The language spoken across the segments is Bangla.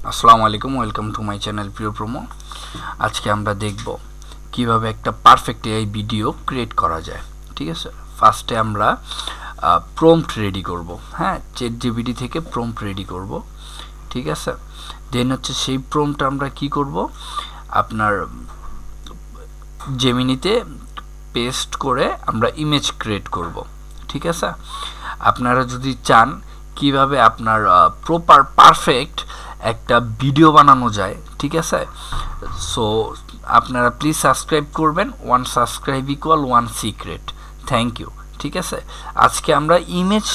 আসসালামু আলাইকুম, ওয়েলকাম টু মাই চ্যানেল প্রিয় প্রোমো। আজকে আমরা দেখব কিভাবে একটা পারফেক্ট এআই ভিডিও ক্রিয়েট করা যায়। ঠিক আছে, ফার্স্টে আমরা প্রম্পট রেডি করব। হ্যাঁ, চ্যাটজিপিটি থেকে প্রম্পট রেডি করব। ঠিক আছে, দেন হচ্ছে সেই প্রম্পট আমরা কি করব, আপনার জেমিনিতে পেস্ট করে আমরা ইমেজ ক্রিয়েট করব। ঠিক আছে, আপনারা যদি চান কিভাবে আপনার প্রপার পারফেক্ট একটা ভিডিও বানানো যায়, ঠিক আছে, সো আপনারা প্লিজ সাবস্ক্রাইব করবেন। 1 subscribe equal 1 secret. Thank you. ঠিক আছে, আজকে আমরা ইমেজ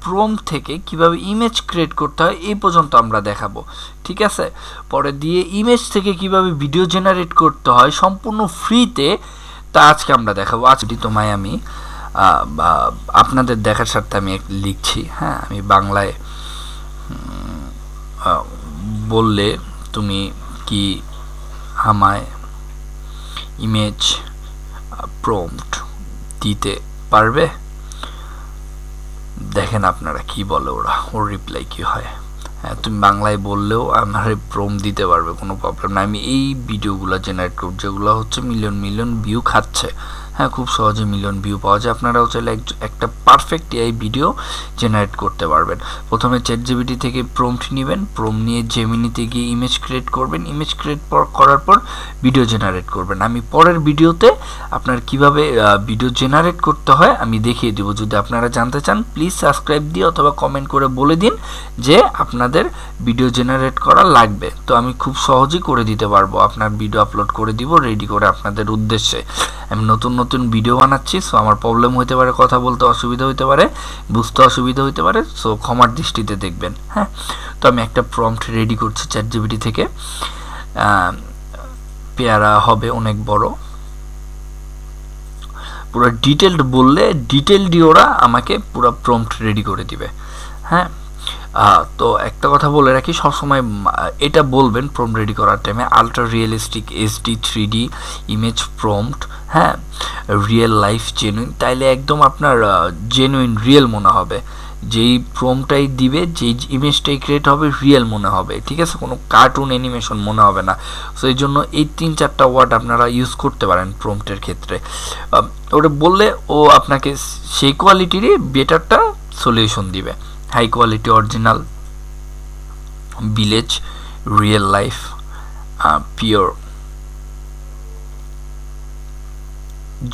প্রম্পট থেকে কিভাবে ইমেজ ক্রিয়েট করতে হয় এই পর্যন্ত আমরা দেখাবো। ঠিক আছে, পরে দিয়ে ইমেজ থেকে কিভাবে ভিডিও জেনারেট করতে হয় সম্পূর্ণ ফ্রিতে, তা আজকে আমরা দেখাবো। আজকে তোমায় আমি আপনাদের দেখার স্বার্থে আমি লিখছি। হ্যাঁ, আমি বাংলায় বললে তুমি কি আমায় ইমেজ প্রম্পট দিতে পারবে? দেখেন আপনারা কি বলে ওর রিপ্লাই কি হয়। হ্যাঁ, তুমি বাংলায় বললেও আমার প্রম্পট দিতে পারবে, কোনো প্রবলেম না। আমি এই ভিডিওগুলো জেনারেট করব যেগুলো হচ্ছে মিলিয়ন ভিউ খাচ্ছে। হ্যাঁ, খুব সহজে মিলিয়ন ভিউ পাওয়া যায়। আপনারাও চাইলে একটা পারফেক্ট এআই ভিডিও জেনারেট করতে পারবেন। প্রথমে চ্যাটজিপিটি থেকে প্রম্পট নেবেন, প্রম্পট নিয়ে জেমিনিতে গিয়ে ইমেজ ক্রিয়েট করবেন। ইমেজ ক্রিয়েট করার পর ভিডিও জেনারেট করবেন। আমি পরের ভিডিওতে আপনার কিভাবে ভিডিও জেনারেট করতে হয় আমি দেখিয়ে দেবো। যদি আপনারা জানতে চান প্লিজ সাবস্ক্রাইব দিয়ে অথবা কমেন্ট করে বলে দিন যে আপনাদের ভিডিও জেনারেট করা লাগবে, তো আমি খুব সহজেই করে দিতে পারবো। আপনার ভিডিও আপলোড করে দিব রেডি করে আপনাদের উদ্দেশ্যে। আমি নতুন ভিডিও বানাচ্ছি, সো আমার প্রবলেম হতে পারে, কথা বলতে অসুবিধা হতে পারে, বুঝতে অসুবিধা হতে পারে, সো ক্ষমার দৃষ্টিতে দেখবেন। হ্যাঁ, তো আমি একটা প্রম্পট রেডি করছি চ্যাটজিপিটি থেকে। পেয়ারা হবে অনেক বড়, পুরো ডিটেলড বললে ডিটেলডই ওরা আমাকে পুরো প্রম্পট রেডি করে দিবে। হ্যাঁ, তো একটা কথা বলে রাখি, সবসময় এটা বলবেন প্রম্পট রেডি করার টাইমে, ultra realistic HD 3D image prompt. হ্যাঁ, রিয়েল লাইফ জেনুইন, তাইলে একদম আপনার জেনুইন রিয়েল মনে হবে। যেই প্রম্পটটাই দিবে, যেই ইমেজটাই ক্রিয়েট হবে রিয়েল মনে হবে। ঠিক আছে, কোনো কার্টুন অ্যানিমেশন মনে হবে না। সো এই জন্য এই 3-4টা ওয়ার্ড আপনারা ইউজ করতে পারেন প্রম্পটের ক্ষেত্রে। ওটা বললে ও আপনাকে সেই কোয়ালিটিরই বেটারটা সলিউশন দিবে। High quality original, village, real life, pure,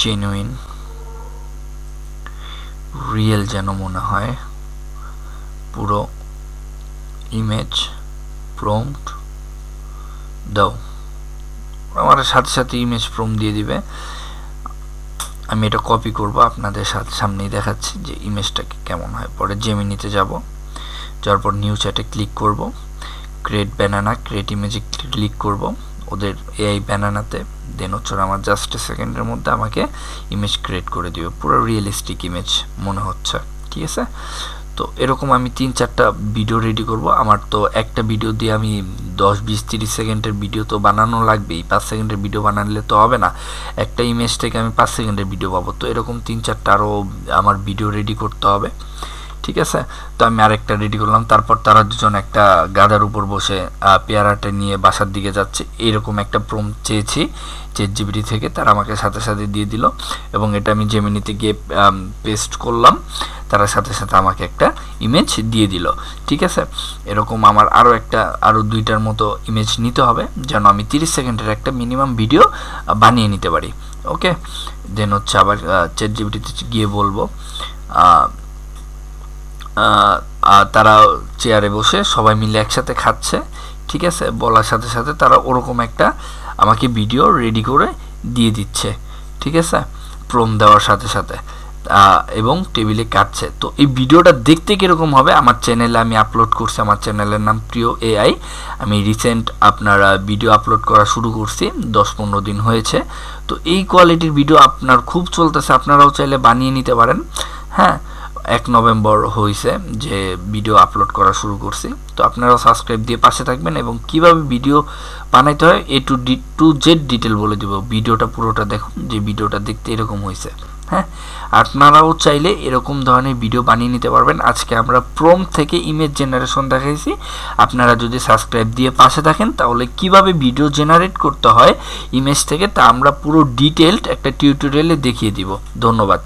genuine, real যেন মনে হয়, পুরো ইমেজ প্রম্পট দাও। আমার সাথে সাথে ইমেজ প্রম্পট দিয়ে দিবে। আমি এটা কপি করব, আপনাদের সামনেই দেখাচ্ছি যে ইমেজটা কেমন হয়। পরে জেমিনিতে যাওয়ার পর নিউ চ্যাটে ক্লিক করব, ক্রিয়েট ব্যানানা, ক্রিয়েট ইমেজে ক্লিক করব ওদের এআই ব্যানানাতে। দেন হচ্ছে আমার জাস্ট সেকেন্ডের মধ্যে আমাকে ইমেজ ক্রিয়েট করে দিবে, পুরো রিয়েলিস্টিক ইমেজ মনে হচ্ছে। ঠিক আছে, তো এরকম আমি 3-4টা ভিডিও রেডি করব। আমার তো একটা ভিডিও দিয়ে আমি 10-20-30 সেকেন্ডের ভিডিও তো বানানো লাগবেই। 5 সেকেন্ডের ভিডিও বানালে তো হবে না, একটা ইমেজ থেকে আমি 5 সেকেন্ডের ভিডিও পাবো। তো এরকম 3-4টা আরও আমার ভিডিও রেডি করতে হবে। ঠিক আছে, তো আমি আরেকটা রেডি করলাম। তারপর তারা দুজন একটা গাদার উপর বসে পেয়ারাটা নিয়ে বাসার দিকে যাচ্ছে, এরকম একটা প্রম্পট চেয়েছি চ্যাটজিপিটি থেকে, তারা আমাকে সাথে সাথে দিয়ে দিল। এবং এটা আমি জেমিনিতে গিয়ে পেস্ট করলাম, তারা সাথে সাথে আমাকে একটা ইমেজ দিয়ে দিল। ঠিক আছে, এরকম আমার আরও 2টার মতো ইমেজ নিতে হবে যেন আমি 30 সেকেন্ডের একটা মিনিমাম ভিডিও বানিয়ে নিতে পারি। ওকে, দেন হচ্ছে আবার চ্যাটজিপিটিতে গিয়ে বলবো, তারা চেয়ারে বসে সবাই মিলে একসাথে খাচ্ছে। ঠিক আছে, বলার সাথে সাথে তারা ওরকম একটা আমাকে ভিডিও রেডি করে দিয়ে দিচ্ছে। ঠিক আছে, প্রম্পট দেওয়ার সাথে সাথে, এবং টেবিলে কাটছে। তো এই ভিডিওটা দেখতে কীরকম হবে, আমার চ্যানেলে আমি আপলোড করছি। আমার চ্যানেলের নাম প্রিয় এআই। আমি রিসেন্ট আপনার ভিডিও আপলোড করা শুরু করছি, 10-15 দিন হয়েছে। তো এই কোয়ালিটির ভিডিও আপনার খুব চলতেছে, আপনারাও চাইলে বানিয়ে নিতে পারেন। হ্যাঁ, 1 নভেম্বর হয়েছে যে ভিডিও আপলোড করা শুরু করছি। তো আপনারাও সাবস্ক্রাইব দিয়ে পাশে থাকবেন, এবং কিভাবে ভিডিও বানাইতে হয় A to Z ডিটেল বলে দিব। ভিডিওটা পুরোটা দেখুন, যে ভিডিওটা দেখতে এরকম হয়েছে। হ্যাঁ, আপনারাও চাইলে এরকম ধরনের ভিডিও বানিয়ে নিতে পারবেন। আজকে আমরা প্রম্পট থেকে ইমেজ জেনারেশন দেখাইছি। আপনারা যদি সাবস্ক্রাইব দিয়ে পাশে থাকেন তাহলে কিভাবে ভিডিও জেনারেট করতে হয় ইমেজ থেকে তা আমরা পুরো ডিটেইলড একটা টিউটোরিয়ালে দেখিয়ে দিব। ধন্যবাদ।